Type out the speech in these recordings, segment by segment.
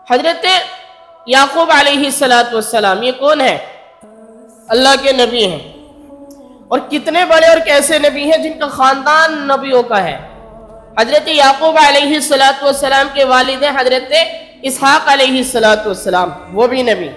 حضرت یعقوب علیہ السلام یہ کون ہے؟ اللہ کے نبی ہیں، اور کتنے بڑے اور کیسے نبی ہیں جن کا خاندان نبیوں کا ہے۔ حضرت یعقوب علیہ السلام کے والد ہیں حضرت اسحاق علیہ السلام، وہ بھی نبی۔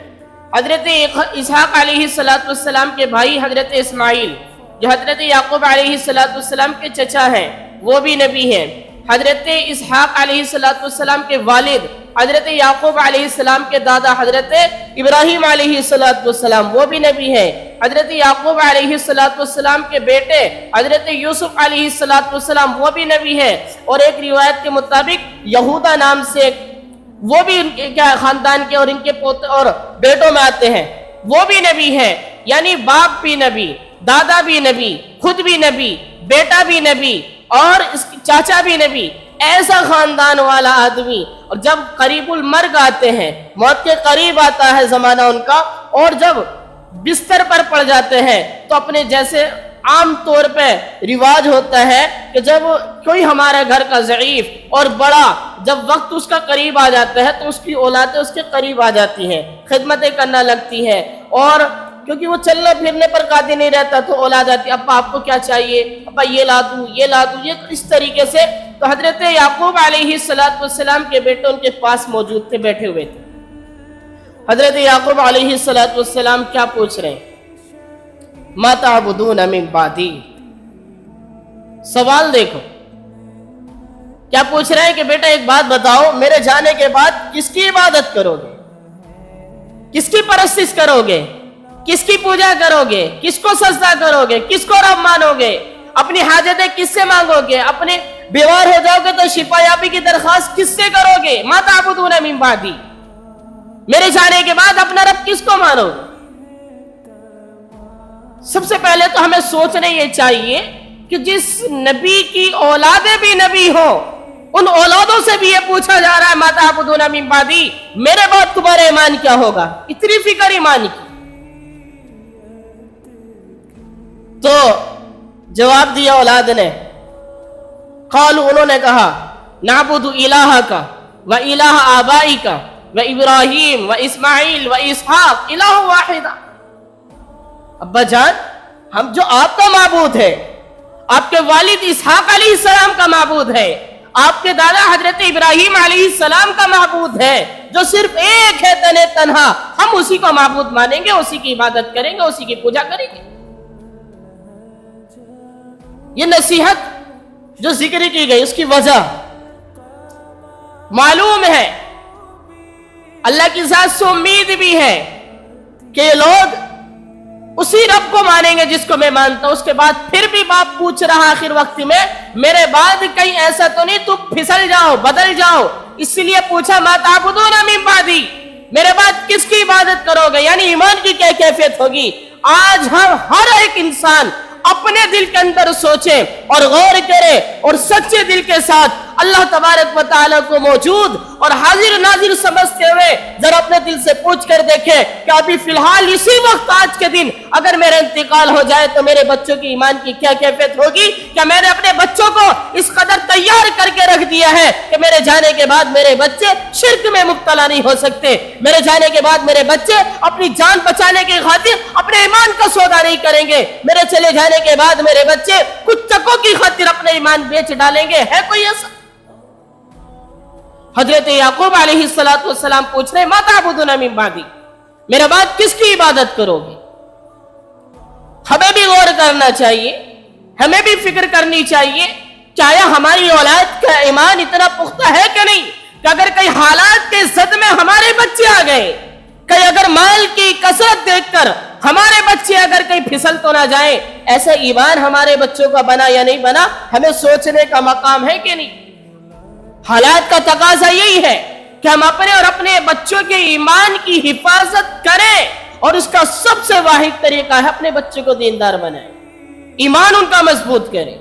حضرت اسحاق علیہ السلام کے بھائی حضرت اسماعیل جو حضرت یعقوب علیہ السلام کے چچا ہیں، وہ بھی نبی ہیں۔ حضرت اسحاق علیہ السلام کے والد حضرت یعقوب علیہ السلام کے دادا حضرت ابراہیم علیہ السلام، وہ بھی نبی ہیں۔ حضرت یعقوب علیہ السلام کے بیٹے حضرت یوسف علیہ السلام، وہ بھی نبی ہیں۔ اور ایک روایت کے مطابق یہودا نام سے وہ بھی ان کے خاندان کے اور ان کے پوتے اور بیٹوں میں آتے ہیں، وہ بھی نبی ہیں۔ یعنی باپ بھی نبی، دادا بھی نبی، خود بھی نبی، بیٹا بھی نبی اور اس کی چاچا بھی نبی، ایسا خاندان والا آدمی۔ اور جب قریب المرگ آتے ہیں، موت کے قریب آتا ہے زمانہ ان کا، اور جب بستر پر پڑ جاتے ہیں تو اپنے جیسے عام طور پہ رواج ہوتا ہے کہ جب کوئی ہمارے گھر کا ضعیف اور بڑا جب وقت اس کا قریب آ جاتا ہے تو اس کی اولادیں اس کے قریب آ جاتی ہیں، خدمتیں کرنا لگتی ہیں، اور کیونکہ وہ چلنے پھرنے پر قادر نہیں رہتا تو اولاد آتی، ابا آپ کو کیا چاہیے، ابا یہ لا دوں یہ لا دوں، یہ اس طریقے سے۔ تو حضرت یعقوب علیہ السلام کے بیٹے ان کے پاس موجود تھے، بیٹھے ہوئے تھے۔ حضرت یعقوب علیہ السلام کیا پوچھ رہے ہیں؟ ما تعبدون من بعدی، سوال دیکھو کیا پوچھ رہے ہیں کہ بیٹا ایک بات بتاؤ، میرے جانے کے بعد کس کی عبادت کرو گے، کس کی پرستش کرو گے، کس کی پوجا کرو گے، کس کو سجدہ کرو گے، کس کو رب مانو گے، اپنی حاجتیں کس سے مانگو گے، اپنے بیمار ہو جاؤ گے تو شفا یابی کی درخواست کس سے کرو گے؟ ما تعبدون من بعدی، میرے جانے کے بعد اپنا رب کس کو مانو گے؟ سب سے پہلے تو ہمیں سوچنے یہ چاہیے کہ جس نبی کی اولادیں بھی نبی ہو، ان اولادوں سے بھی یہ پوچھا جا رہا ہے ما تعبدون من بعدی، میرے بعد تمہارا ایمان کیا ہوگا؟ اتنی فکر ایمان کی۔ تو جواب دیا اولاد نے، قالوا، انہوں نے کہا، نعبد الہک و الہ آبائک و ابراہیم و اسماعیل و اسحاق الہ واحدہ۔ ابا جان، ہم جو آپ کا معبود ہے، آپ کے والد اسحاق علیہ السلام کا معبود ہے، آپ کے دادا حضرت ابراہیم علیہ السلام کا معبود ہے، جو صرف ایک ہے تنے تنہا، ہم اسی کو معبود مانیں گے، اسی کی عبادت کریں گے، اسی کی پوجا کریں گے۔ یہ نصیحت جو ذکر کی گئی اس کی وجہ معلوم ہے، اللہ کی ذات سے امید بھی ہے کہ یہ لوگ اسی رب کو مانیں گے جس کو میں مانتا ہوں۔ اس کے بعد پھر بھی باپ پوچھ رہا آخر وقت میں، میرے بعد کہیں ایسا تو نہیں تم پھسل جاؤ، بدل جاؤ، اس لیے پوچھا ما تعبدون من بعدی، میرے بعد کس کی عبادت کرو گے؟ یعنی ایمان کی کیا کیفیت ہوگی؟ آج ہم ہر ایک انسان اپنے دل کے اندر سوچے اور غور کرے اور سچے دل کے ساتھ اللہ تبارک و تعالیٰ کو موجود اور حاضر ناظر سمجھتے ہوئے ذرا اپنے دل سے پوچھ کر دیکھے کہ ابھی فی الحال اسی وقت آج کے دن اگر میرا انتقال ہو جائے تو میرے بچوں کی ایمان کی کیا کیفیت ہوگی؟ کیا میں نے اپنے بچوں کو اس قدر تیار کر کے رکھ دیا ہے کہ میرے جانے کے بعد میرے بچے شرک میں مبتلا نہیں ہو سکتے، میرے جانے کے بعد میرے بچے اپنی جان بچانے کی خاطر اپنے ایمان کا سودا نہیں کریں گے، میرے چلے جانے کے بعد میرے بچے کچھ ٹکوں کی خاطر اپنے ایمان بیچ ڈالیں گے؟ ہے کوئی ایسا؟ حضرت یعقوب علیہ السلام پوچھ رہے ما تعبدون من بعدی، میرے بعد کس کی عبادت کرو گے؟ ہمیں بھی غور کرنا چاہیے، ہمیں بھی فکر کرنی چاہیے کہ آیا ہماری اولاد کا ایمان اتنا پختہ ہے کہ نہیں کہ اگر کئی حالات کے زد میں ہمارے بچے آ گئے، کئی اگر مال کی کثرت دیکھ کر ہمارے بچے اگر کہیں پھسل تو نہ جائیں، ایسا ایمان ہمارے بچوں کا بنا یا نہیں بنا، ہمیں سوچنے کا مقام ہے کہ نہیں؟ حالات کا تقاضا یہی ہے کہ ہم اپنے اور اپنے بچوں کے ایمان کی حفاظت کریں، اور اس کا سب سے واحد طریقہ ہے اپنے بچوں کو دیندار بنائیں، ایمان ان کا مضبوط کریں۔